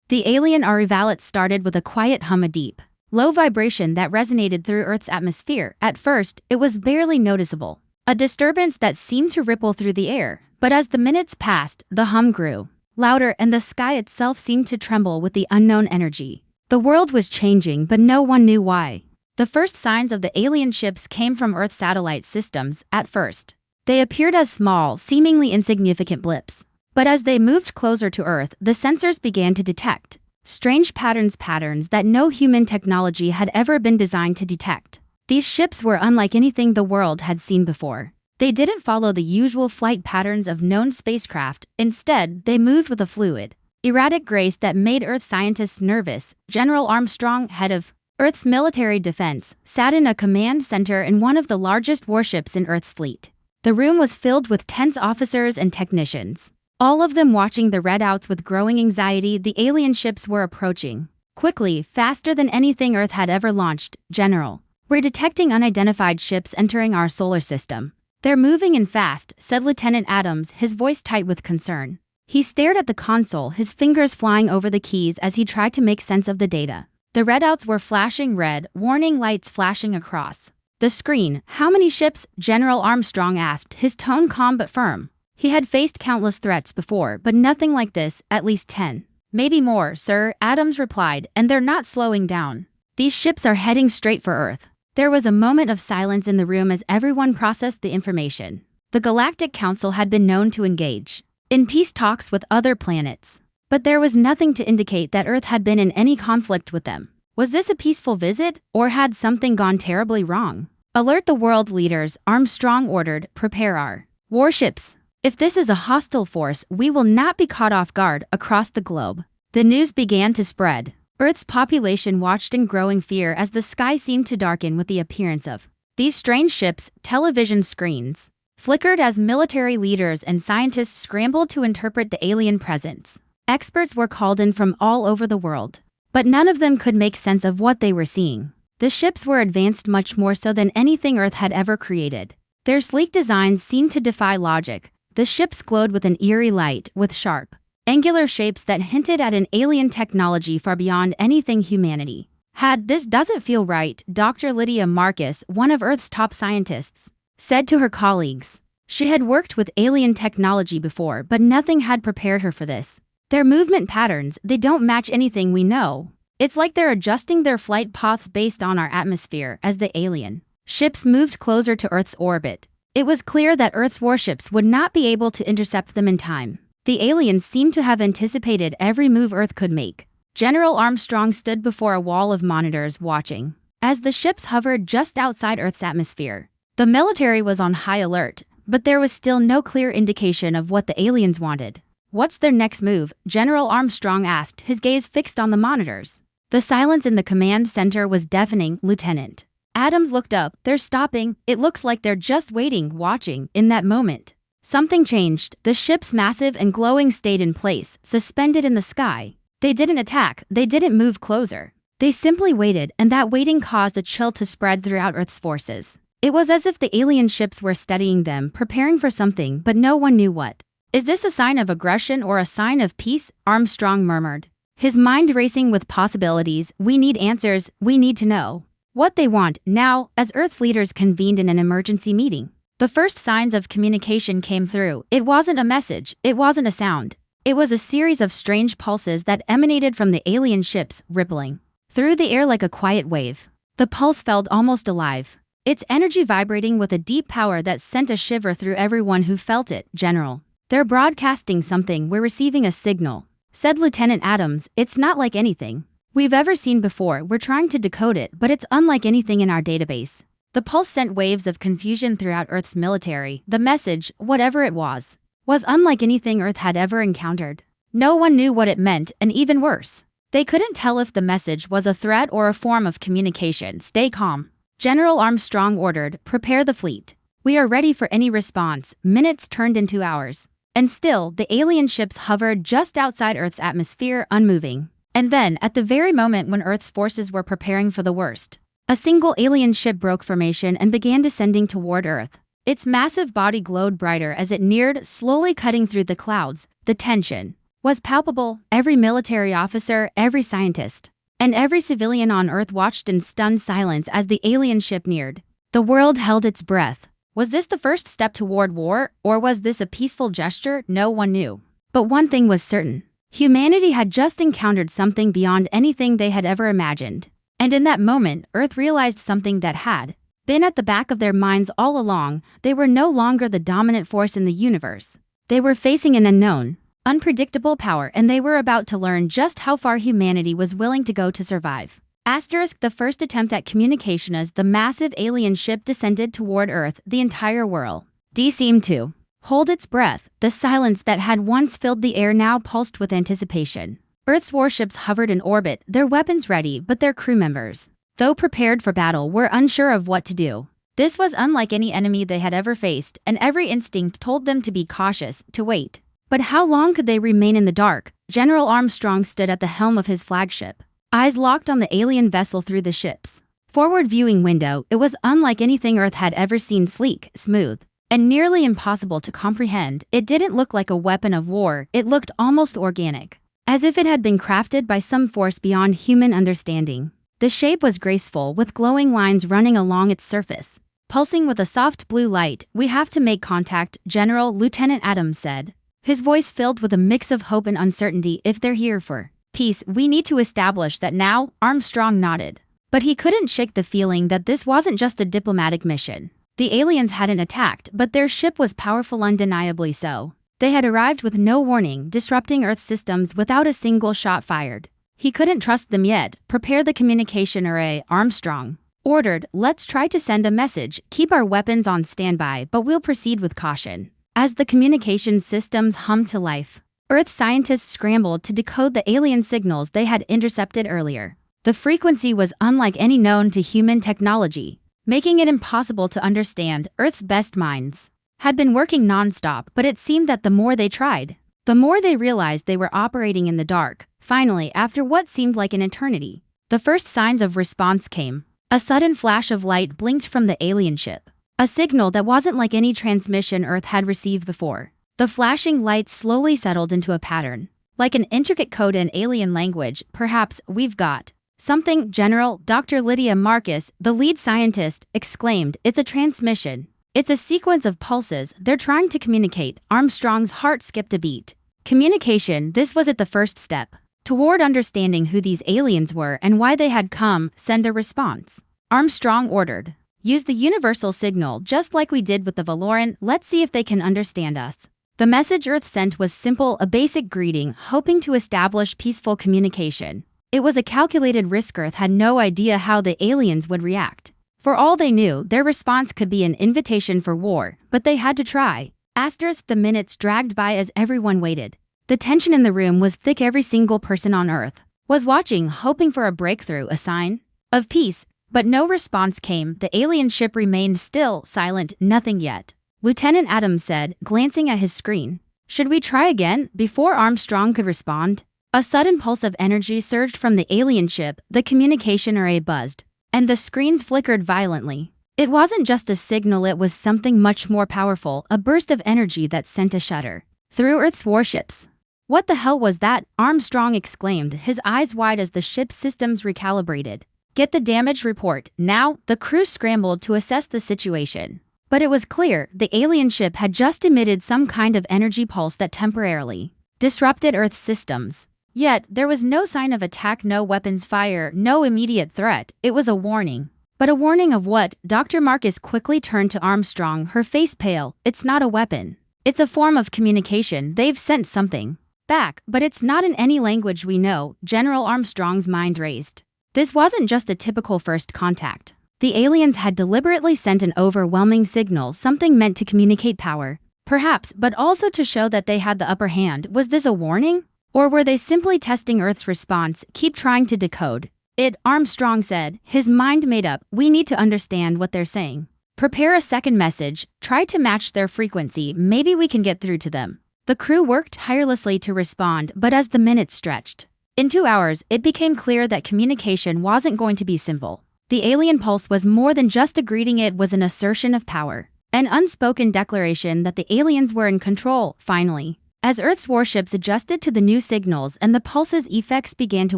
The alien retaliate started with a quiet hum, a deep, low vibration that resonated through Earth's atmosphere. At first, it was barely noticeable, a disturbance that seemed to ripple through the air. But as the minutes passed, the hum grew louder and the sky itself seemed to tremble with the unknown energy. The world was changing, but no one knew why. The first signs of the alien ships came from Earth's satellite systems. At first, they appeared as small, seemingly insignificant blips. But as they moved closer to Earth, the sensors began to detect strange patterns that no human technology had ever been designed to detect. These ships were unlike anything the world had seen before. They didn't follow the usual flight patterns of known spacecraft. Instead, they moved with a fluid, erratic grace that made Earth scientists nervous. General Armstrong, head of Earth's military defense, sat in a command center in one of the largest warships in Earth's fleet. The room was filled with tense officers and technicians, all of them watching the readouts with growing anxiety. The alien ships were approaching quickly, faster than anything Earth had ever launched. General, we're detecting unidentified ships entering our solar system. They're moving in fast, said Lieutenant Adams, his voice tight with concern. He stared at the console, his fingers flying over the keys as he tried to make sense of the data. The readouts were flashing red, warning lights flashing across the screen. How many ships? General Armstrong asked, his tone calm but firm. He had faced countless threats before, but nothing like this. At least 10. Maybe more, sir, Adams replied, and they're not slowing down. These ships are heading straight for Earth. There was a moment of silence in the room as everyone processed the information. The Galactic Council had been known to engage in peace talks with other planets, but there was nothing to indicate that Earth had been in any conflict with them. Was this a peaceful visit, or had something gone terribly wrong? Alert the world leaders, Armstrong ordered. Prepare our warships. If this is a hostile force, we will not be caught off guard. Across the globe, the news began to spread. Earth's population watched in growing fear as the sky seemed to darken with the appearance of these strange ships. Television screens flickered as military leaders and scientists scrambled to interpret the alien presence. Experts were called in from all over the world, but none of them could make sense of what they were seeing. The ships were advanced much more so than anything Earth had ever created. Their sleek designs seemed to defy logic. The ships glowed with an eerie light, with sharp, angular shapes that hinted at an alien technology far beyond anything humanity had. This doesn't feel right, Dr. Lydia Marcus, one of Earth's top scientists, said to her colleagues. She had worked with alien technology before, but nothing had prepared her for this. Their movement patterns, they don't match anything we know. It's like they're adjusting their flight paths based on our atmosphere. As the alien ships moved closer to Earth's orbit, it was clear that Earth's warships would not be able to intercept them in time. The aliens seemed to have anticipated every move Earth could make. General Armstrong stood before a wall of monitors watching as the ships hovered just outside Earth's atmosphere. The military was on high alert, but there was still no clear indication of what the aliens wanted. What's their next move? General Armstrong asked, his gaze fixed on the monitors. The silence in the command center was deafening. Lieutenant Adams looked up. They're stopping. It looks like they're just waiting, watching. In that moment, something changed. The ships, massive and glowing, stayed in place, suspended in the sky. They didn't attack. They didn't move closer. They simply waited, and that waiting caused a chill to spread throughout Earth's forces. It was as if the alien ships were studying them, preparing for something, but no one knew what. Is this a sign of aggression or a sign of peace? Armstrong murmured, his mind racing with possibilities. We need answers. We need to know what they want now. As Earth's leaders convened in an emergency meeting, the first signs of communication came through. It wasn't a message. It wasn't a sound. It was a series of strange pulses that emanated from the alien ships, rippling through the air like a quiet wave. The pulse felt almost alive, its energy vibrating with a deep power that sent a shiver through everyone who felt it. General, they're broadcasting something. We're receiving a signal, said Lieutenant Adams. It's not like anything we've ever seen before. We're trying to decode it, but it's unlike anything in our database. The pulse sent waves of confusion throughout Earth's military. The message, whatever it was unlike anything Earth had ever encountered. No one knew what it meant, and even worse, they couldn't tell if the message was a threat or a form of communication. Stay calm, General Armstrong ordered. Prepare the fleet. We are ready for any response. Minutes turned into hours, and still the alien ships hovered just outside Earth's atmosphere, unmoving. And then, at the very moment when Earth's forces were preparing for the worst, a single alien ship broke formation and began descending toward Earth. Its massive body glowed brighter as it neared, slowly cutting through the clouds. The tension was palpable. Every military officer, every scientist, and every civilian on Earth watched in stunned silence as the alien ship neared. The world held its breath. Was this the first step toward war, or was this a peaceful gesture? No one knew. But one thing was certain. Humanity had just encountered something beyond anything they had ever imagined. And in that moment, Earth realized something that had been at the back of their minds all along. They were no longer the dominant force in the universe. They were facing an unknown, unpredictable power, and they were about to learn just how far humanity was willing to go to survive. Asterisk the first attempt at communication as the massive alien ship descended toward Earth, the entire world seemed to hold its breath. The silence that had once filled the air now pulsed with anticipation. Earth's warships hovered in orbit, their weapons ready, but their crew members, though prepared for battle, were unsure of what to do. This was unlike any enemy they had ever faced, and every instinct told them to be cautious, to wait. But how long could they remain in the dark? General Armstrong stood at the helm of his flagship, eyes locked on the alien vessel through the ship's forward viewing window. It was unlike anything Earth had ever seen, sleek, smooth, and nearly impossible to comprehend. It didn't look like a weapon of war, it looked almost organic, as if it had been crafted by some force beyond human understanding. The shape was graceful, with glowing lines running along its surface, pulsing with a soft blue light. "We have to make contact, General," Lieutenant Adams said, his voice filled with a mix of hope and uncertainty. "If they're here for peace, we need to establish that now." Armstrong nodded. But he couldn't shake the feeling that this wasn't just a diplomatic mission. The aliens hadn't attacked, but their ship was powerful, undeniably so. They had arrived with no warning, disrupting Earth's systems without a single shot fired. He couldn't trust them yet. "Prepare the communication array," Armstrong ordered. "Let's try to send a message. Keep our weapons on standby, but we'll proceed with caution." As the communications systems hummed to life, Earth scientists scrambled to decode the alien signals they had intercepted earlier. The frequency was unlike any known to human technology, making it impossible to understand. Earth's best minds had been working non-stop, but it seemed that the more they tried, the more they realized they were operating in the dark. Finally, after what seemed like an eternity, the first signs of response came. A sudden flash of light blinked from the alien ship, a signal that wasn't like any transmission Earth had received before. The flashing light slowly settled into a pattern, like an intricate code in alien language. "Perhaps we've got something, General," Dr. Lydia Marcus, the lead scientist, exclaimed. "It's a transmission. It's a sequence of pulses. They're trying to communicate." Armstrong's heart skipped a beat. Communication, this was it, the first step toward understanding who these aliens were and why they had come. "Send a response," Armstrong ordered. "Use the universal signal, just like we did with the Valoran. Let's see if they can understand us." The message Earth sent was simple, a basic greeting, hoping to establish peaceful communication. It was a calculated risk. Earth had no idea how the aliens would react. For all they knew, their response could be an invitation for war, but they had to try. Asterisk the minutes dragged by as everyone waited. The tension in the room was thick. Every single person on Earth was watching, hoping for a breakthrough, a sign of peace. But no response came. The alien ship remained still, silent. "Nothing yet," Lieutenant Adams said, glancing at his screen. "Should we try again?" Before Armstrong could respond, a sudden pulse of energy surged from the alien ship. The communication array buzzed, and the screens flickered violently. It wasn't just a signal, it was something much more powerful, a burst of energy that sent a shudder through Earth's warships. "What the hell was that?" Armstrong exclaimed, his eyes wide as the ship's systems recalibrated. "Get the damage report, now." The crew scrambled to assess the situation. But it was clear, the alien ship had just emitted some kind of energy pulse that temporarily disrupted Earth's systems. Yet, there was no sign of attack, no weapons fire, no immediate threat. It was a warning. But a warning of what? Dr. Marcus quickly turned to Armstrong, her face pale. "It's not a weapon. It's a form of communication. They've sent something back, but it's not in any language we know." General Armstrong's mind raced. This wasn't just a typical first contact. The aliens had deliberately sent an overwhelming signal, something meant to communicate power, perhaps, but also to show that they had the upper hand. Was this a warning? Or were they simply testing Earth's response? "Keep trying to decode it," Armstrong said, his mind made up. "We need to understand what they're saying. Prepare a second message. Try to match their frequency. Maybe we can get through to them." The crew worked tirelessly to respond, but as the minutes stretched, in 2 hours, it became clear that communication wasn't going to be simple. The alien pulse was more than just a greeting, it was an assertion of power. An unspoken declaration that the aliens were in control. Finally, As Earth's warships adjusted to the new signals and the pulse's effects began to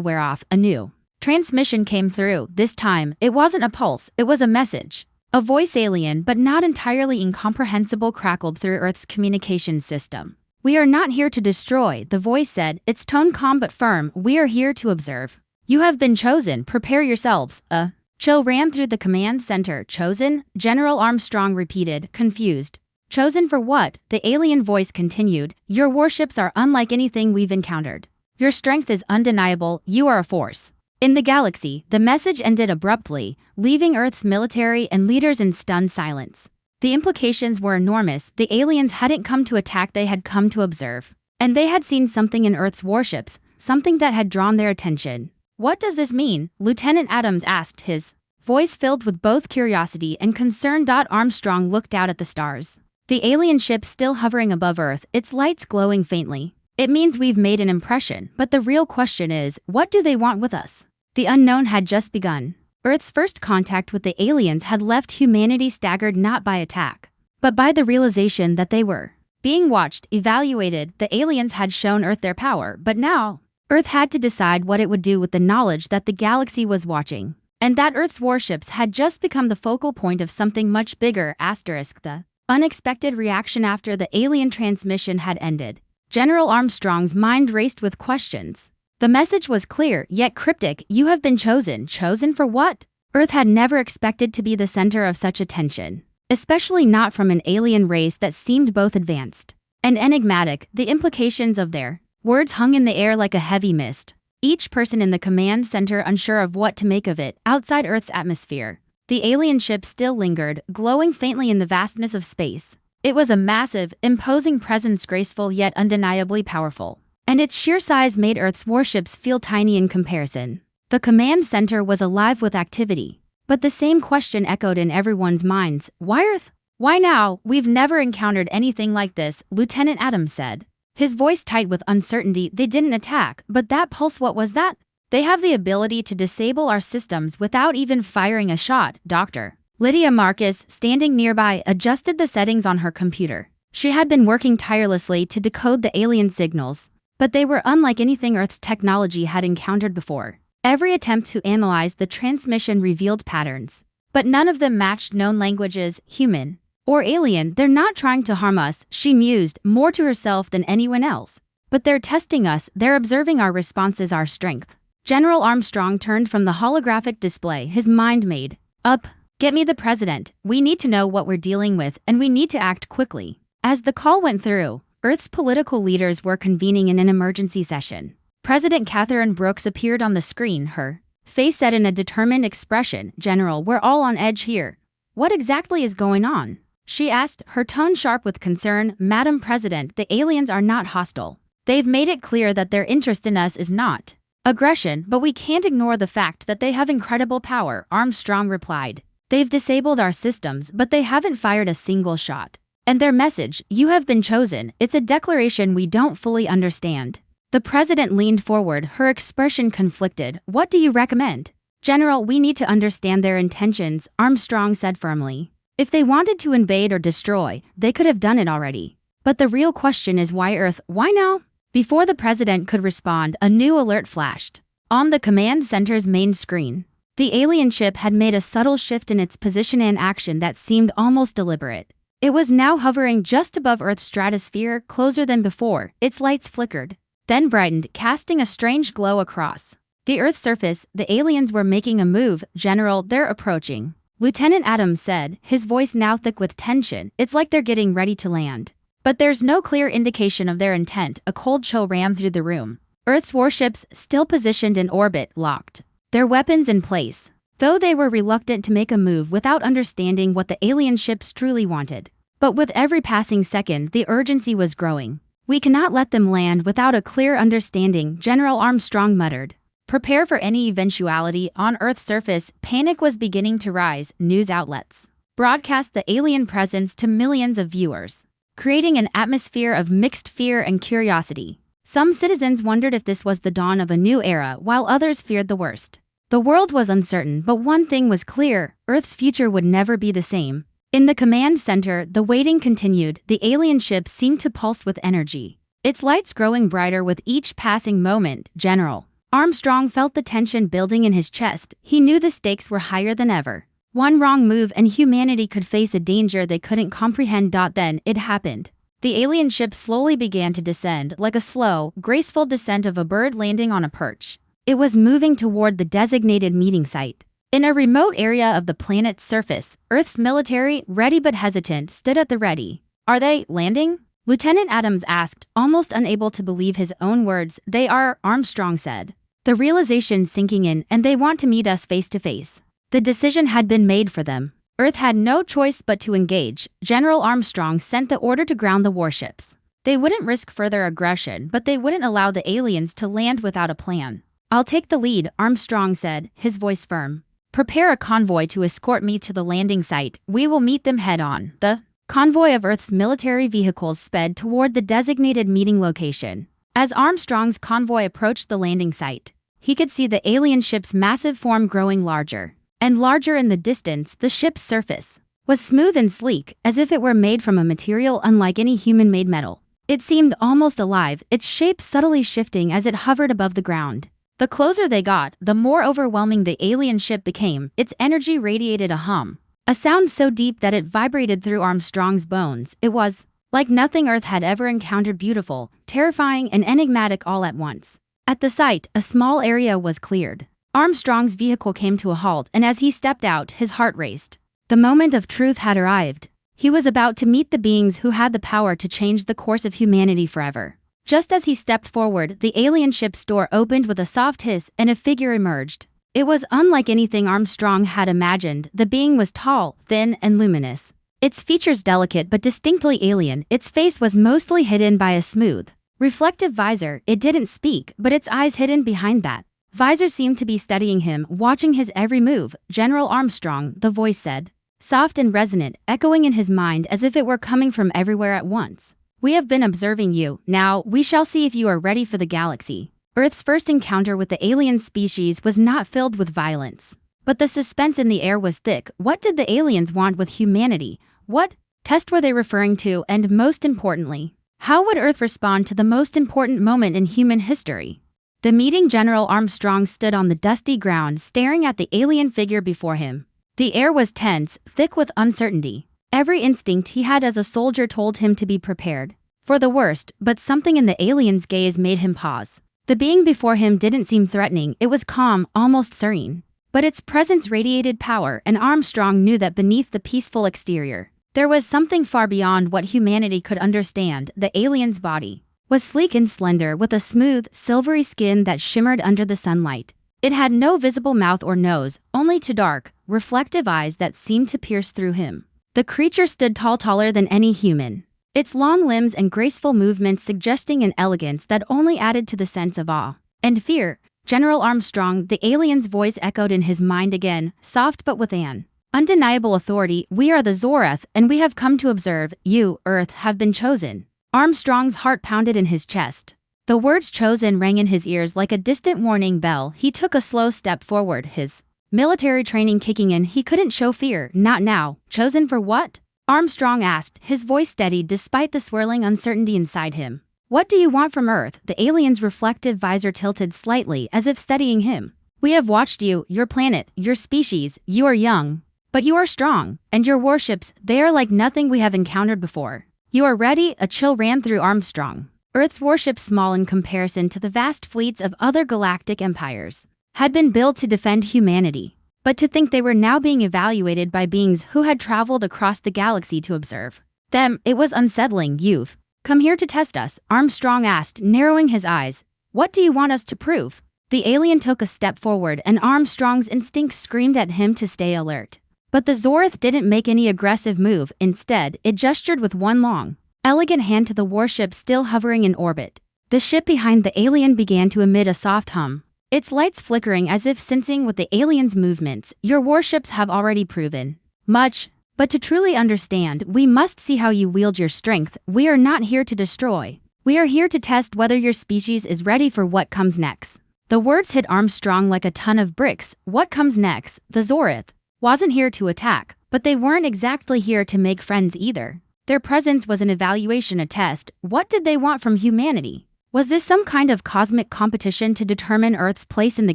wear off, a new transmission came through. This time, it wasn't a pulse, it was a message. A voice, alien but not entirely incomprehensible, crackled through Earth's communication system. "We are not here to destroy," the voice said, its tone calm but firm. "We are here to observe. You have been chosen, prepare yourselves." A chill ran through the command center. "Chosen?" General Armstrong repeated, confused. "Chosen for what?" The alien voice continued. "Your warships are unlike anything we've encountered. Your strength is undeniable, you are a force in the galaxy." The message ended abruptly, leaving Earth's military and leaders in stunned silence. The implications were enormous. The aliens hadn't come to attack, they had come to observe. And they had seen something in Earth's warships, something that had drawn their attention. "What does this mean?" Lieutenant Adams asked, his voice filled with both curiosity and concern. Armstrong looked out at the stars. The alien ship still hovering above Earth, its lights glowing faintly. "It means we've made an impression, but the real question is, what do they want with us?" The unknown had just begun. Earth's first contact with the aliens had left humanity staggered, not by attack, but by the realization that they were being watched, evaluated. The aliens had shown Earth their power, but now, Earth had to decide what it would do with the knowledge that the galaxy was watching, and that Earth's warships had just become the focal point of something much bigger. The unexpected reaction after the alien transmission had ended. General Armstrong's mind raced with questions. The message was clear, yet cryptic. "You have been chosen." Chosen for what? Earth had never expected to be the center of such attention, especially not from an alien race that seemed both advanced and enigmatic. The implications of their words hung in the air like a heavy mist, each person in the command center unsure of what to make of it. Outside Earth's atmosphere, the alien ship still lingered, glowing faintly in the vastness of space. It was a massive, imposing presence, graceful yet undeniably powerful, and its sheer size made Earth's warships feel tiny in comparison. The command center was alive with activity, but the same question echoed in everyone's minds. "Why Earth? Why now? We've never encountered anything like this," Lieutenant Adams said, his voice tight with uncertainty. "They didn't attack, but that pulse, what was that?" "They have the ability to disable our systems without even firing a shot." Dr. Lydia Marcus, standing nearby, adjusted the settings on her computer. She had been working tirelessly to decode the alien signals, but they were unlike anything Earth's technology had encountered before. Every attempt to analyze the transmission revealed patterns, but none of them matched known languages, human or alien. "They're not trying to harm us," she mused, more to herself than anyone else. "But they're testing us, they're observing our responses, our strength." General Armstrong turned from the holographic display, his mind made up. "Get me the president. We need to know what we're dealing with, and we need to act quickly." As the call went through, Earth's political leaders were convening in an emergency session. President Catherine Brooks appeared on the screen, her face set in a determined expression. "General, we're all on edge here. What exactly is going on?" she asked, her tone sharp with concern. "Madam President, the aliens are not hostile. They've made it clear that their interest in us is not aggression, but we can't ignore the fact that they have incredible power," Armstrong replied. "They've disabled our systems, but they haven't fired a single shot. And their message, 'You have been chosen,' it's a declaration we don't fully understand." The president leaned forward, her expression conflicted. "What do you recommend?" "General, we need to understand their intentions," Armstrong said firmly. "If they wanted to invade or destroy, they could have done it already. But the real question is, why Earth? Why now?" Before the president could respond, a new alert flashed on the command center's main screen. The alien ship had made a subtle shift in its position and action that seemed almost deliberate. It was now hovering just above Earth's stratosphere, closer than before. Its lights flickered, then brightened, casting a strange glow across the Earth's surface. "The aliens were making a move, General. They're approaching," Lieutenant Adams said, his voice now thick with tension. "It's like they're getting ready to land. But there's no clear indication of their intent." A cold chill ran through the room. Earth's warships, still positioned in orbit, locked their weapons in place, though they were reluctant to make a move without understanding what the alien ships truly wanted. But with every passing second, the urgency was growing. "We cannot let them land without a clear understanding," General Armstrong muttered. "Prepare for any eventuality." On Earth's surface, panic was beginning to rise. News outlets broadcast the alien presence to millions of viewers, creating an atmosphere of mixed fear and curiosity. Some citizens wondered if this was the dawn of a new era, while others feared the worst. The world was uncertain, but one thing was clear: Earth's future would never be the same. In the command center, the waiting continued. The alien ship seemed to pulse with energy, its lights growing brighter with each passing moment. General Armstrong felt the tension building in his chest. He knew the stakes were higher than ever. One wrong move and humanity could face a danger they couldn't comprehend. Then it happened. The alien ship slowly began to descend, like a slow, graceful descent of a bird landing on a perch. It was moving toward the designated meeting site. In a remote area of the planet's surface, Earth's military, ready but hesitant, stood at the ready. "Are they landing?" Lieutenant Adams asked, almost unable to believe his own words. "They are," Armstrong said. The realization sinking in, "and they want to meet us face to face." The decision had been made for them. Earth had no choice but to engage. General Armstrong sent the order to ground the warships. They wouldn't risk further aggression, but they wouldn't allow the aliens to land without a plan. "I'll take the lead," Armstrong said, his voice firm. "Prepare a convoy to escort me to the landing site. We will meet them head-on." The convoy of Earth's military vehicles sped toward the designated meeting location. As Armstrong's convoy approached the landing site, he could see the alien ship's massive form growing larger and larger in the distance. The ship's surface was smooth and sleek, as if it were made from a material unlike any human-made metal. It seemed almost alive, its shape subtly shifting as it hovered above the ground. The closer they got, the more overwhelming the alien ship became. Its energy radiated a hum, a sound so deep that it vibrated through Armstrong's bones. It was like nothing Earth had ever encountered, beautiful, terrifying, and enigmatic all at once. At the site, a small area was cleared. Armstrong's vehicle came to a halt, and as he stepped out, his heart raced. The moment of truth had arrived. He was about to meet the beings who had the power to change the course of humanity forever. Just as he stepped forward, the alien ship's door opened with a soft hiss, and a figure emerged. It was unlike anything Armstrong had imagined. The being was tall, thin, and luminous. Its features delicate but distinctly alien. Its face was mostly hidden by a smooth, reflective visor. It didn't speak, but its eyes hidden behind that visor seemed to be studying him, watching his every move. "General Armstrong," the voice said, soft and resonant, echoing in his mind as if it were coming from everywhere at once. "We have been observing you. Now, we shall see if you are ready for the galaxy." Earth's first encounter with the alien species was not filled with violence, but the suspense in the air was thick. What did the aliens want with humanity? What test were they referring to? And most importantly, how would Earth respond to the most important moment in human history? The meeting. General Armstrong stood on the dusty ground, staring at the alien figure before him. The air was tense, thick with uncertainty. Every instinct he had as a soldier told him to be prepared for the worst, but something in the alien's gaze made him pause. The being before him didn't seem threatening. It was calm, almost serene. But its presence radiated power, and Armstrong knew that beneath the peaceful exterior, there was something far beyond what humanity could understand. The alien's body was sleek and slender, with a smooth, silvery skin that shimmered under the sunlight. It had no visible mouth or nose, only two dark, reflective eyes that seemed to pierce through him. The creature stood tall, taller than any human, its long limbs and graceful movements suggesting an elegance that only added to the sense of awe and fear. "General Armstrong," the alien's voice echoed in his mind again, soft but with an undeniable authority. "We are the Zorath, and we have come to observe. You, Earth, have been chosen." Armstrong's heart pounded in his chest. The words "chosen" rang in his ears like a distant warning bell. He took a slow step forward, his military training kicking in. He couldn't show fear, not now. "Chosen for what?" Armstrong asked, his voice steady despite the swirling uncertainty inside him. "What do you want from Earth?" The alien's reflective visor tilted slightly, as if studying him. "We have watched you, your planet, your species. You are young, but you are strong, and your warships, they are like nothing we have encountered before. You are ready." A chill ran through Armstrong. Earth's warships, small in comparison to the vast fleets of other galactic empires, had been built to defend humanity. But to think they were now being evaluated by beings who had traveled across the galaxy to observe them, it was unsettling. "You've come here to test us?" Armstrong asked, narrowing his eyes. "What do you want us to prove?" The alien took a step forward, and Armstrong's instincts screamed at him to stay alert. But the Zorath didn't make any aggressive move. Instead, it gestured with one long, elegant hand to the warship still hovering in orbit. The ship behind the alien began to emit a soft hum, its lights flickering as if sensing with the alien's movements. "Your warships have already proven much, but to truly understand, we must see how you wield your strength. We are not here to destroy. We are here to test whether your species is ready for what comes next." The words hit Armstrong like a ton of bricks. What comes next? The Zorath wasn't here to attack, but they weren't exactly here to make friends either. Their presence was an evaluation, a test. What did they want from humanity? Was this some kind of cosmic competition to determine Earth's place in the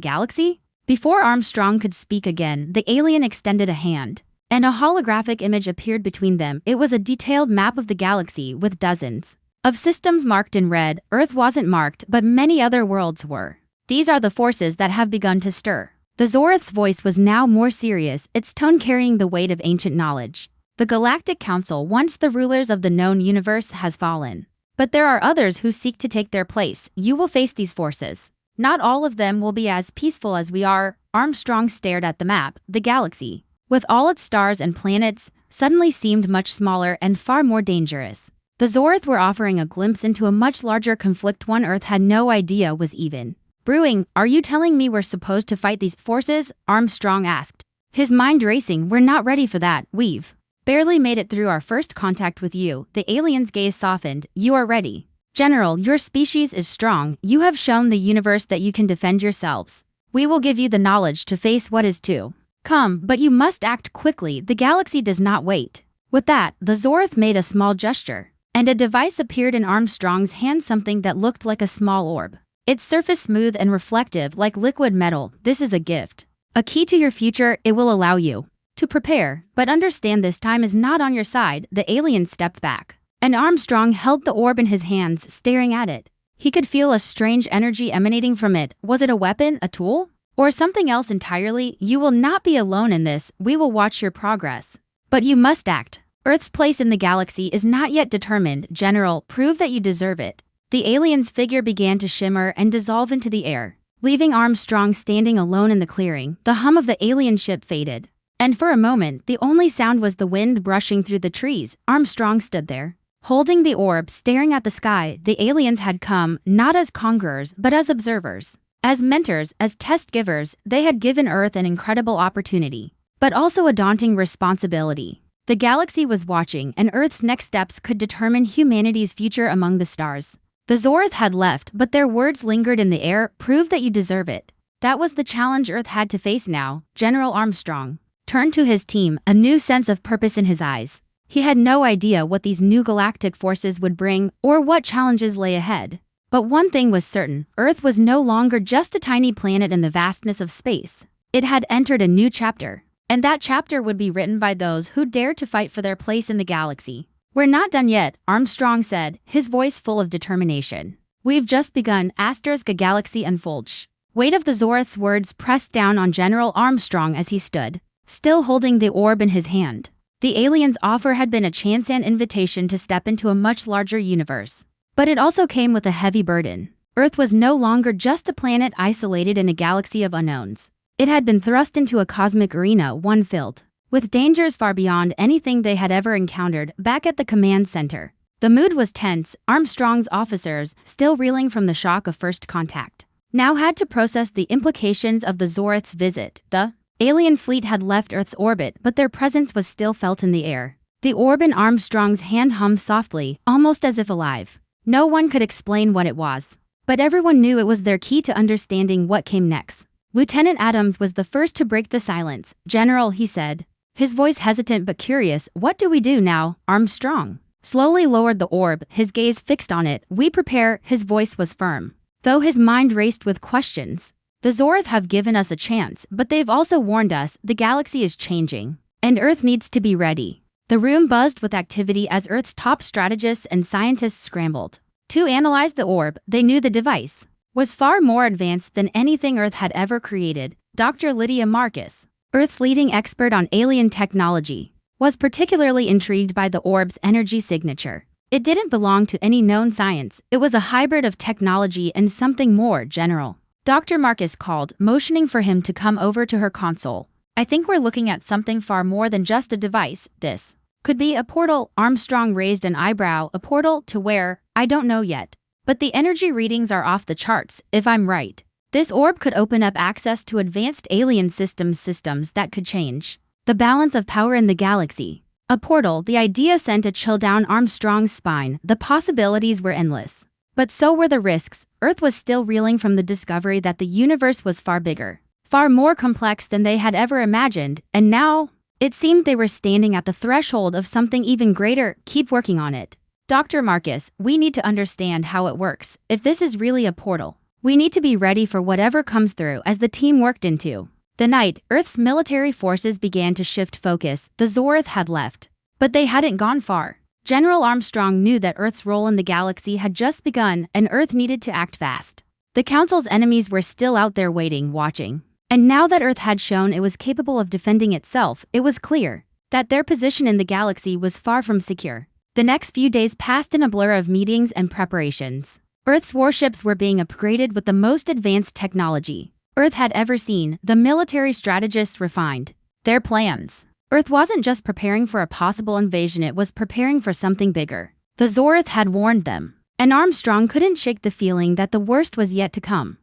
galaxy? Before Armstrong could speak again, the alien extended a hand, and a holographic image appeared between them. It was a detailed map of the galaxy with dozens of systems marked in red. Earth wasn't marked, but many other worlds were. These are the forces that have begun to stir. The Zorith's voice was now more serious, its tone carrying the weight of ancient knowledge. The Galactic Council, once the rulers of the known universe, has fallen. But there are others who seek to take their place. You will face these forces. Not all of them will be as peaceful as we are. Armstrong stared at the map. The galaxy, with all its stars and planets, suddenly seemed much smaller and far more dangerous. The Zorith were offering a glimpse into a much larger conflict one Earth had no idea was even brewing. Are you telling me we're supposed to fight these forces? Armstrong asked, his mind racing. We're not ready for that. We've barely made it through our first contact with you. The alien's gaze softened. You are ready. General, your species is strong. You have shown the universe that you can defend yourselves. We will give you the knowledge to face what is to come, but you must act quickly. The galaxy does not wait. With that, the Zorith made a small gesture, and a device appeared in Armstrong's hand, something that looked like a small orb. Its surface smooth and reflective like liquid metal. This is a gift, a key to your future. It will allow you to prepare, but understand this time is not on your side. The alien stepped back, and Armstrong held the orb in his hands, staring at it. He could feel a strange energy emanating from it. Was it a weapon, a tool, or something else entirely? You will not be alone in this. We will watch your progress, but you must act. Earth's place in the galaxy is not yet determined. General, prove that you deserve it. The alien's figure began to shimmer and dissolve into the air, leaving Armstrong standing alone in the clearing. The hum of the alien ship faded, and for a moment, the only sound was the wind brushing through the trees. Armstrong stood there, holding the orb, staring at the sky. The aliens had come, not as conquerors, but as observers, as mentors, as test givers. They had given Earth an incredible opportunity, but also a daunting responsibility. The galaxy was watching, and Earth's next steps could determine humanity's future among the stars. The Zorith had left, but their words lingered in the air. Prove that you deserve it. That was the challenge Earth had to face now. General Armstrong turned to his team, a new sense of purpose in his eyes. He had no idea what these new galactic forces would bring, or what challenges lay ahead. But one thing was certain, Earth was no longer just a tiny planet in the vastness of space. It had entered a new chapter, and that chapter would be written by those who dared to fight for their place in the galaxy. We're not done yet, Armstrong said, his voice full of determination. We've just begun. A galaxy unfolds. Weight of the Zorith's words pressed down on General Armstrong as he stood, still holding the orb in his hand. The alien's offer had been a chance and invitation to step into a much larger universe. But it also came with a heavy burden. Earth was no longer just a planet isolated in a galaxy of unknowns. It had been thrust into a cosmic arena, one filled with dangers far beyond anything they had ever encountered. Back at the command center, the mood was tense. Armstrong's officers, still reeling from the shock of first contact, now had to process the implications of the Zorith's visit. The alien fleet had left Earth's orbit, but their presence was still felt in the air. The orb in Armstrong's hand hummed softly, almost as if alive. No one could explain what it was, but everyone knew it was their key to understanding what came next. Lieutenant Adams was the first to break the silence. General, he said, his voice hesitant but curious, what do we do now? Armstrong slowly lowered the orb, his gaze fixed on it. We prepare. His voice was firm, though his mind raced with questions. The Zorith have given us a chance, but they've also warned us the galaxy is changing, and Earth needs to be ready. The room buzzed with activity as Earth's top strategists and scientists scrambled to analyze the orb. They knew the device was far more advanced than anything Earth had ever created. Dr. Lydia Marcus, Earth's leading expert on alien technology, was particularly intrigued by the orb's energy signature. It didn't belong to any known science. It was a hybrid of technology and something more. General, Dr. Marcus called, motioning for him to come over to her console. I think we're looking at something far more than just a device. This could be a portal. Armstrong raised an eyebrow. A portal to where? I don't know yet. But the energy readings are off the charts, if I'm right. This orb could open up access to advanced alien systems that could change the balance of power in the galaxy. A portal, the idea sent a chill down Armstrong's spine. The possibilities were endless, but so were the risks. Earth was still reeling from the discovery that the universe was far bigger, far more complex than they had ever imagined, and now, It seemed they were standing at the threshold of something even greater. Keep working on it. Dr. Marcus, we need to understand how it works. If this is really a portal, we need to be ready for whatever comes through. As the team worked into the night, Earth's military forces began to shift focus. The Zorith had left, but they hadn't gone far. General Armstrong knew that Earth's role in the galaxy had just begun, and Earth needed to act fast. The Council's enemies were still out there waiting, watching. And now that Earth had shown it was capable of defending itself, it was clear that their position in the galaxy was far from secure. The next few days passed in a blur of meetings and preparations. Earth's warships were being upgraded with the most advanced technology Earth had ever seen. The military strategists refined their plans. Earth wasn't just preparing for a possible invasion, it was preparing for something bigger. The Zorith had warned them, and Armstrong couldn't shake the feeling that the worst was yet to come.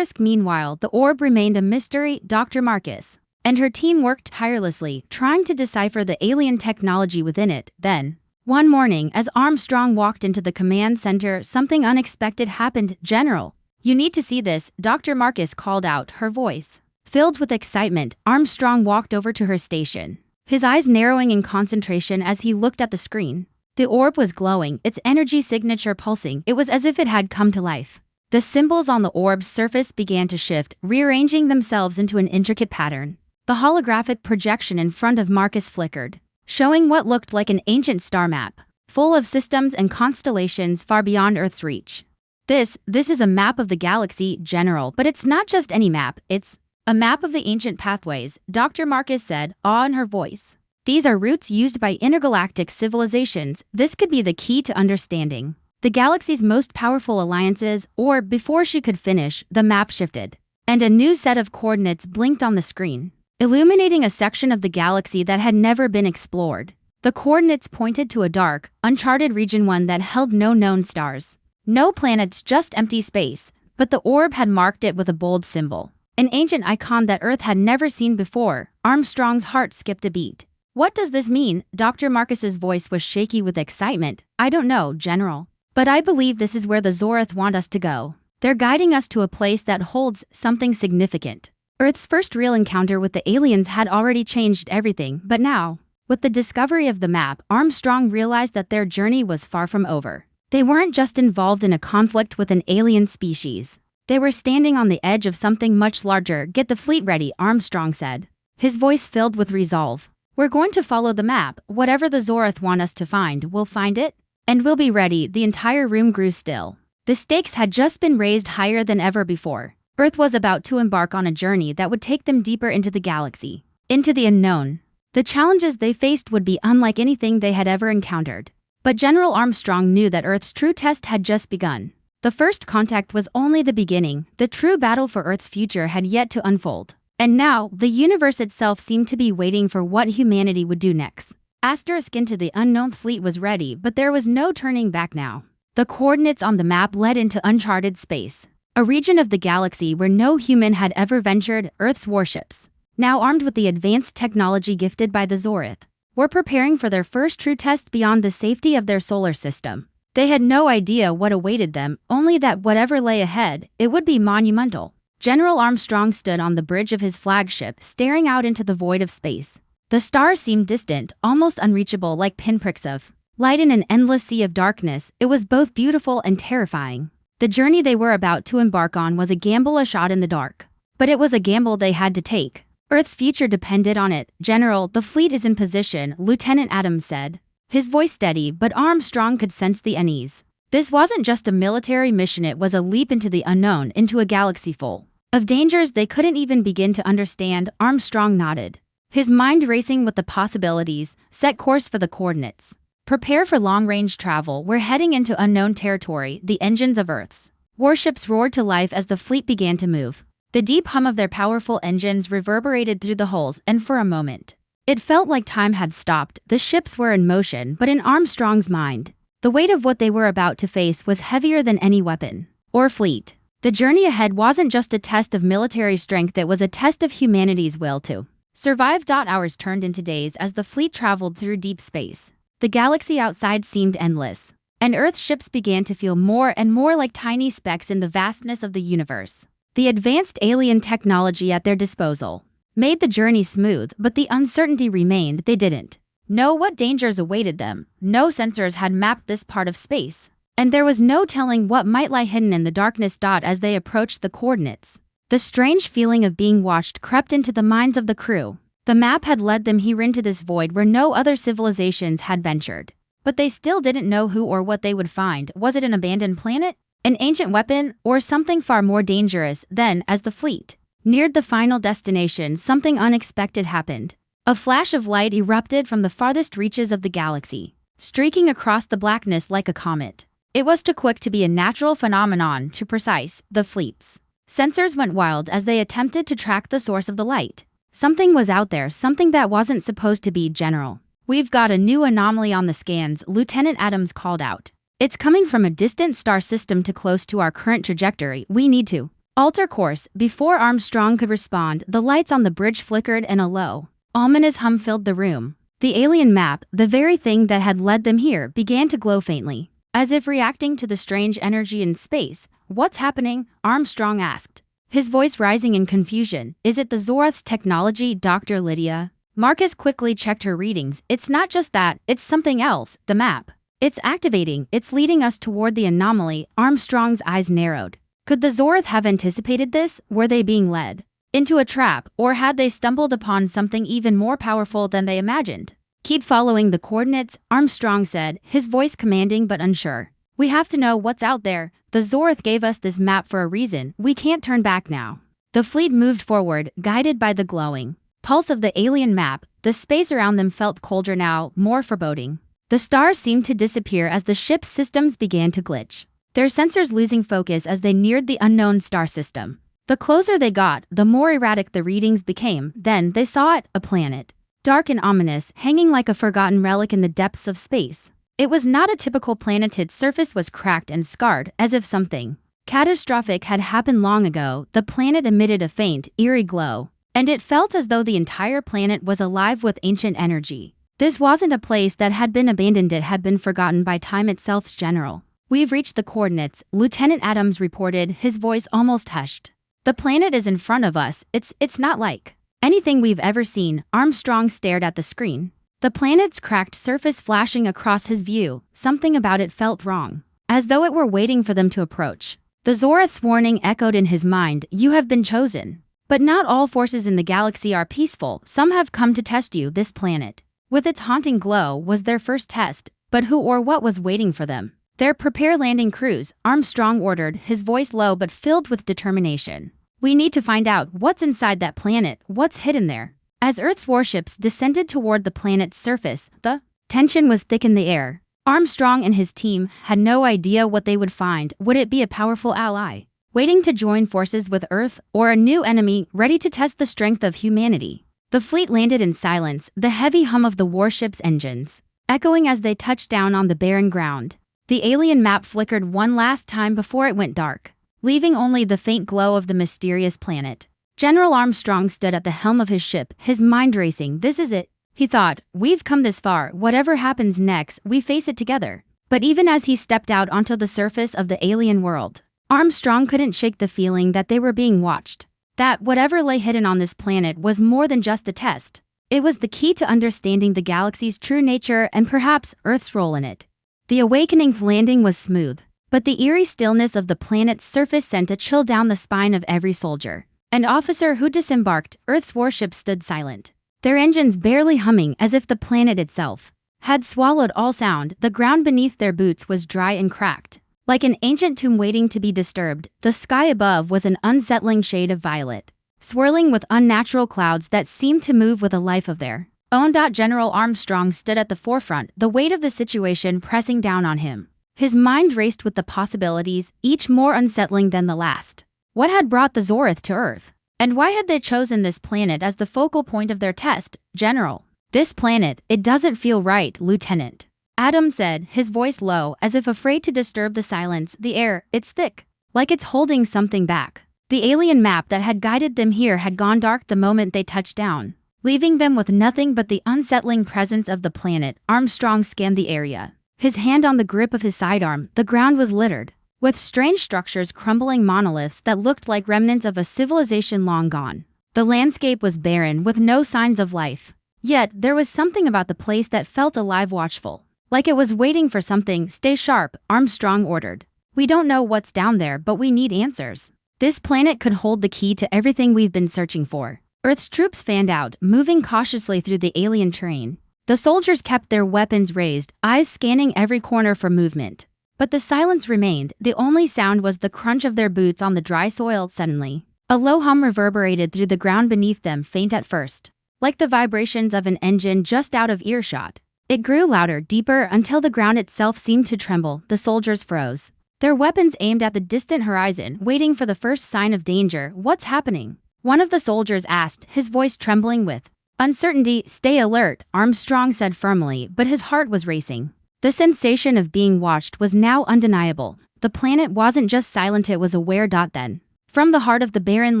Meanwhile, the orb remained a mystery. Dr. Marcus and her team worked tirelessly, trying to decipher the alien technology within it. Then, one morning, as Armstrong walked into the command center, something unexpected happened. General, you need to see this, Dr. Marcus called out, her voice filled with excitement. Armstrong walked over to her station, his eyes narrowing in concentration as he looked at the screen. The orb was glowing, its energy signature pulsing. It was as if it had come to life. The symbols on the orb's surface began to shift, rearranging themselves into an intricate pattern. The holographic projection in front of Marcus flickered, showing what looked like an ancient star map, full of systems and constellations far beyond Earth's reach. This is a map of the galaxy, General, but it's not just any map, it's a map of the ancient pathways, Dr. Marcus said, awe in her voice. These are routes used by intergalactic civilizations. This could be the key to understanding the galaxy's most powerful alliances. Or before she could finish, the map shifted, and a new set of coordinates blinked on the screen, illuminating a section of the galaxy that had never been explored. The coordinates pointed to a dark, uncharted region, one that held no known stars, no planets, just empty space. But the orb had marked it with a bold symbol, an ancient icon that Earth had never seen before. Armstrong's heart skipped a beat. What does this mean? Dr. Marcus's voice was shaky with excitement. I don't know, General, but I believe this is where the Zorith want us to go. They're guiding us to a place that holds something significant. Earth's first real encounter with the aliens had already changed everything, but now, with the discovery of the map, Armstrong realized that their journey was far from over. They weren't just involved in a conflict with an alien species. They were standing on the edge of something much larger. Get the fleet ready, Armstrong said, his voice filled with resolve. We're going to follow the map. Whatever the Zorith want us to find, we'll find it, and we'll be ready. The entire room grew still. The stakes had just been raised higher than ever before. Earth was about to embark on a journey that would take them deeper into the galaxy, into the unknown. The challenges they faced would be unlike anything they had ever encountered. But General Armstrong knew that Earth's true test had just begun. The first contact was only the beginning. The true battle for Earth's future had yet to unfold. And now, the universe itself seemed to be waiting for what humanity would do next. Into the unknown fleet was ready, but there was no turning back now. The coordinates on the map led into uncharted space, a region of the galaxy where no human had ever ventured. Earth's warships, now armed with the advanced technology gifted by the Zorith, were preparing for their first true test beyond the safety of their solar system. They had no idea what awaited them, only that whatever lay ahead, it would be monumental. General Armstrong stood on the bridge of his flagship, staring out into the void of space. The stars seemed distant, almost unreachable, like pinpricks of light in an endless sea of darkness. It was both beautiful and terrifying. The journey they were about to embark on was a gamble, a shot in the dark. But it was a gamble they had to take. Earth's future depended on it. General, the fleet is in position, Lieutenant Adams said, his voice steady, but Armstrong could sense the unease. This wasn't just a military mission, it was a leap into the unknown, into a galaxy full of dangers they couldn't even begin to understand. Armstrong nodded, his mind racing with the possibilities. Set course for the coordinates. Prepare for long-range travel. We're heading into unknown territory. The engines of Earth's warships roared to life as the fleet began to move. The deep hum of their powerful engines reverberated through the hulls, and for a moment, it felt like time had stopped. The ships were in motion, but in Armstrong's mind, the weight of what they were about to face was heavier than any weapon or fleet. The journey ahead wasn't just a test of military strength, it was a test of humanity's will to survive. Hours turned into days as the fleet traveled through deep space. The galaxy outside seemed endless, and Earth's ships began to feel more and more like tiny specks in the vastness of the universe. The advanced alien technology at their disposal made the journey smooth, but the uncertainty remained. They didn't know what dangers awaited them. No sensors had mapped this part of space, and there was no telling what might lie hidden in the darkness. As they approached the coordinates, the strange feeling of being watched crept into the minds of the crew. The map had led them here into this void where no other civilizations had ventured. But they still didn't know who or what they would find. Was it an abandoned planet, an ancient weapon, or something far more dangerous? Then, as the fleet neared the final destination, something unexpected happened. A flash of light erupted from the farthest reaches of the galaxy, streaking across the blackness like a comet. It was too quick to be a natural phenomenon, too precise. The fleet's sensors went wild as they attempted to track the source of the light. Something was out there, something that wasn't supposed to be. General, we've got a new anomaly on the scans, Lieutenant Adams called out. It's coming from a distant star system too close to our current trajectory. We need to alter course. Before Armstrong could respond, the lights on the bridge flickered and a low, ominous hum filled the room. The alien map, the very thing that had led them here, began to glow faintly, as if reacting to the strange energy in space. What's happening? Armstrong asked, his voice rising in confusion. Is it the Zorath's technology, Dr. Lydia? Marcus quickly checked her readings. It's not just that, it's something else. The map. It's activating. It's leading us toward the anomaly. Armstrong's eyes narrowed. Could the Zorath have anticipated this? Were they being led into a trap, or had they stumbled upon something even more powerful than they imagined? Keep following the coordinates, Armstrong said, his voice commanding but unsure. We have to know what's out there. The Zorath gave us this map for a reason. We can't turn back now. The fleet moved forward, guided by the glowing pulse of the alien map. The space around them felt colder now, more foreboding. The stars seemed to disappear as the ship's systems began to glitch, their sensors losing focus as they neared the unknown star system. The closer they got, the more erratic the readings became. Then they saw it, a planet, dark and ominous, hanging like a forgotten relic in the depths of space. It was not a typical planet. Its surface was cracked and scarred, as if something catastrophic had happened long ago. The planet emitted a faint, eerie glow, and it felt as though the entire planet was alive with ancient energy. This wasn't a place that had been abandoned. It had been forgotten by time itself. General, we've reached the coordinates, Lieutenant Adams reported, his voice almost hushed. The planet is in front of us. It's not like anything we've ever seen. Armstrong stared at the screen, the planet's cracked surface flashing across his view. Something about it felt wrong, as though it were waiting for them to approach. The Zorath's warning echoed in his mind. You have been chosen. But not all forces in the galaxy are peaceful. Some have come to test you. This planet, with its haunting glow, was their first test. But who or what was waiting for them? There, prepare landing crews, Armstrong ordered, his voice low but filled with determination. We need to find out what's inside that planet, what's hidden there. As Earth's warships descended toward the planet's surface, the tension was thick in the air. Armstrong and his team had no idea what they would find. Would it be a powerful ally waiting to join forces with Earth, or a new enemy ready to test the strength of humanity? The fleet landed in silence, the heavy hum of the warship's engines echoing as they touched down on the barren ground. The alien map flickered one last time before it went dark, leaving only the faint glow of the mysterious planet. General Armstrong stood at the helm of his ship, his mind racing. This is it, he thought. We've come this far. Whatever happens next, we face it together. But even as he stepped out onto the surface of the alien world, Armstrong couldn't shake the feeling that they were being watched. That whatever lay hidden on this planet was more than just a test. It was the key to understanding the galaxy's true nature and perhaps Earth's role in it. The awakening landing was smooth, but the eerie stillness of the planet's surface sent a chill down the spine of every soldier and officer who disembarked. Earth's warships stood silent, their engines barely humming, as if the planet itself had swallowed all sound. The ground beneath their boots was dry and cracked, like an ancient tomb waiting to be disturbed. The sky above was an unsettling shade of violet, swirling with unnatural clouds that seemed to move with a life of their own. General Armstrong stood at the forefront, the weight of the situation pressing down on him. His mind raced with the possibilities, each more unsettling than the last. What had brought the Zorath to Earth? And why had they chosen this planet as the focal point of their test? General, this planet, it doesn't feel right, Lieutenant Adams said, his voice low, as if afraid to disturb the silence. The air, it's thick, like it's holding something back. The alien map that had guided them here had gone dark the moment they touched down, leaving them with nothing but the unsettling presence of the planet. Armstrong scanned the area, his hand on the grip of his sidearm. The ground was littered with strange structures, crumbling monoliths that looked like remnants of a civilization long gone. The landscape was barren with no signs of life. Yet, there was something about the place that felt alive, watchful. Like it was waiting for something. Stay sharp, Armstrong ordered. We don't know what's down there, but we need answers. This planet could hold the key to everything we've been searching for. Earth's troops fanned out, moving cautiously through the alien terrain. The soldiers kept their weapons raised, eyes scanning every corner for movement. But the silence remained. The only sound was the crunch of their boots on the dry soil. Suddenly, a low hum reverberated through the ground beneath them, faint at first, like the vibrations of an engine just out of earshot. It grew louder, deeper, until the ground itself seemed to tremble. The soldiers froze, their weapons aimed at the distant horizon, waiting for the first sign of danger. What's happening? One of the soldiers asked, his voice trembling with uncertainty. Stay alert, Armstrong said firmly, but his heart was racing. The sensation of being watched was now undeniable. The planet wasn't just silent, it was aware. Then, from the heart of the barren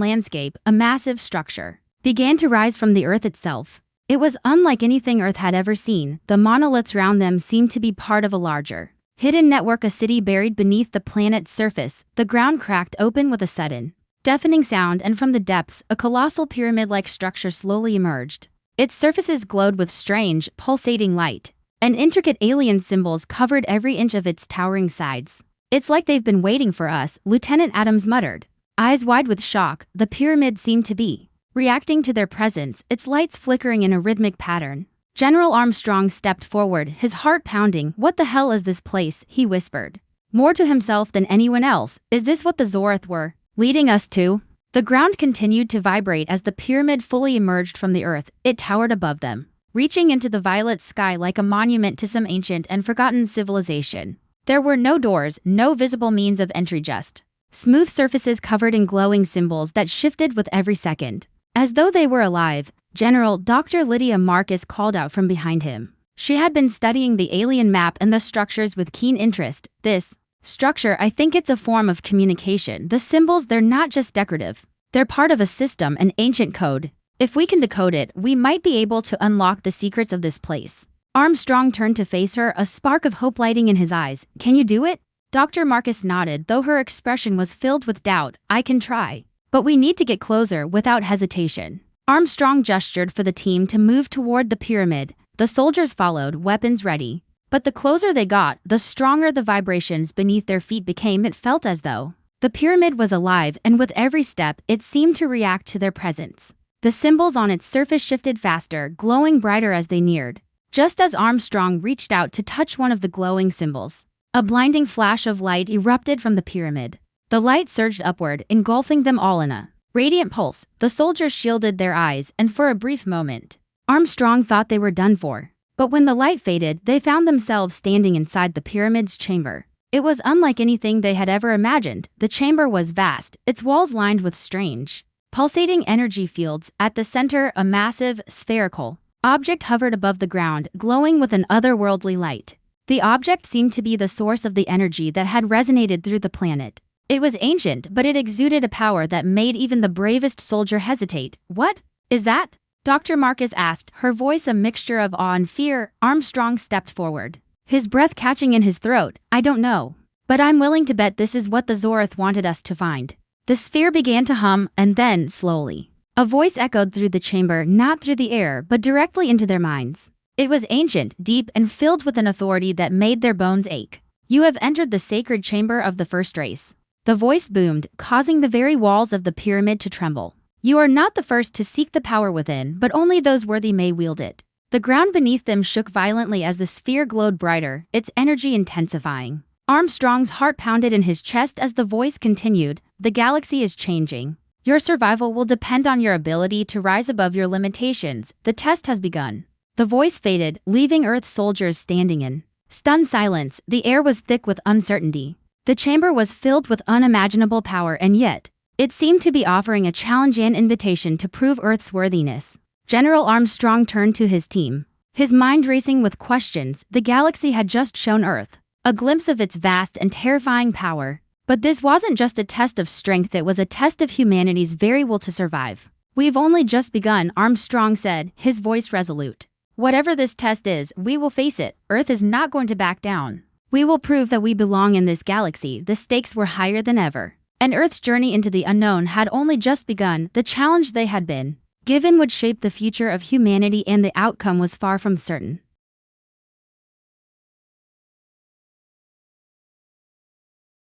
landscape, a massive structure began to rise from the Earth itself. It was unlike anything Earth had ever seen. The monoliths around them seemed to be part of a larger, hidden network, a city buried beneath the planet's surface. The ground cracked open with a sudden, deafening sound, and from the depths, a colossal pyramid-like structure slowly emerged. Its surfaces glowed with strange, pulsating light, and intricate alien symbols covered every inch of its towering sides. It's like they've been waiting for us, Lieutenant Adams muttered. Eyes wide with shock, the pyramid seemed to be reacting to their presence, its lights flickering in a rhythmic pattern. General Armstrong stepped forward, his heart pounding. What the hell is this place? He whispered, more to himself than anyone else. Is this what the Zorath were leading us to? The ground continued to vibrate as the pyramid fully emerged from the Earth. It towered above them, reaching into the violet sky like a monument to some ancient and forgotten civilization. There were no doors, no visible means of entry, just smooth surfaces covered in glowing symbols that shifted with every second, as though they were alive. General, Dr. Lydia Marcus called out from behind him. She had been studying the alien map and the structures with keen interest. This structure, I think it's a form of communication. The symbols, they're not just decorative. They're part of a system, an ancient code. If we can decode it, we might be able to unlock the secrets of this place. Armstrong turned to face her, a spark of hope lighting in his eyes. Can you do it? Dr. Marcus nodded, though her expression was filled with doubt. I can try. But we need to get closer. Without hesitation, Armstrong gestured for the team to move toward the pyramid. The soldiers followed, weapons ready. But the closer they got, the stronger the vibrations beneath their feet became. It felt as though the pyramid was alive, and with every step, it seemed to react to their presence. The symbols on its surface shifted faster, glowing brighter as they neared. Just as Armstrong reached out to touch one of the glowing symbols, a blinding flash of light erupted from the pyramid. The light surged upward, engulfing them all in a radiant pulse. The soldiers shielded their eyes, and for a brief moment, Armstrong thought they were done for. But when the light faded, they found themselves standing inside the pyramid's chamber. It was unlike anything they had ever imagined. The chamber was vast, its walls lined with strange, pulsating energy fields. At the center, a massive, spherical object hovered above the ground, glowing with an otherworldly light. The object seemed to be the source of the energy that had resonated through the planet. It was ancient, but it exuded a power that made even the bravest soldier hesitate. What is that? Dr. Marcus asked, her voice a mixture of awe and fear. Armstrong stepped forward, his breath catching in his throat. I don't know, but I'm willing to bet this is what the Zorath wanted us to find. The sphere began to hum, and then, slowly, a voice echoed through the chamber, not through the air, but directly into their minds. It was ancient, deep, and filled with an authority that made their bones ache. You have entered the sacred chamber of the first race. The voice boomed, causing the very walls of the pyramid to tremble. You are not the first to seek the power within, but only those worthy may wield it. The ground beneath them shook violently as the sphere glowed brighter, its energy intensifying. Armstrong's heart pounded in his chest as the voice continued. The galaxy is changing. Your survival will depend on your ability to rise above your limitations. The test has begun. The voice faded, leaving Earth's soldiers standing in stunned silence. The air was thick with uncertainty. The chamber was filled with unimaginable power, and yet, it seemed to be offering a challenge and invitation to prove Earth's worthiness. General Armstrong turned to his team, his mind racing with questions. The galaxy had just shown Earth a glimpse of its vast and terrifying power. But this wasn't just a test of strength, it was a test of humanity's very will to survive. We've only just begun, Armstrong said, his voice resolute. Whatever this test is, we will face it. Earth is not going to back down. We will prove that we belong in this galaxy. The stakes were higher than ever. And Earth's journey into the unknown had only just begun. The challenge they had been given would shape the future of humanity, and the outcome was far from certain.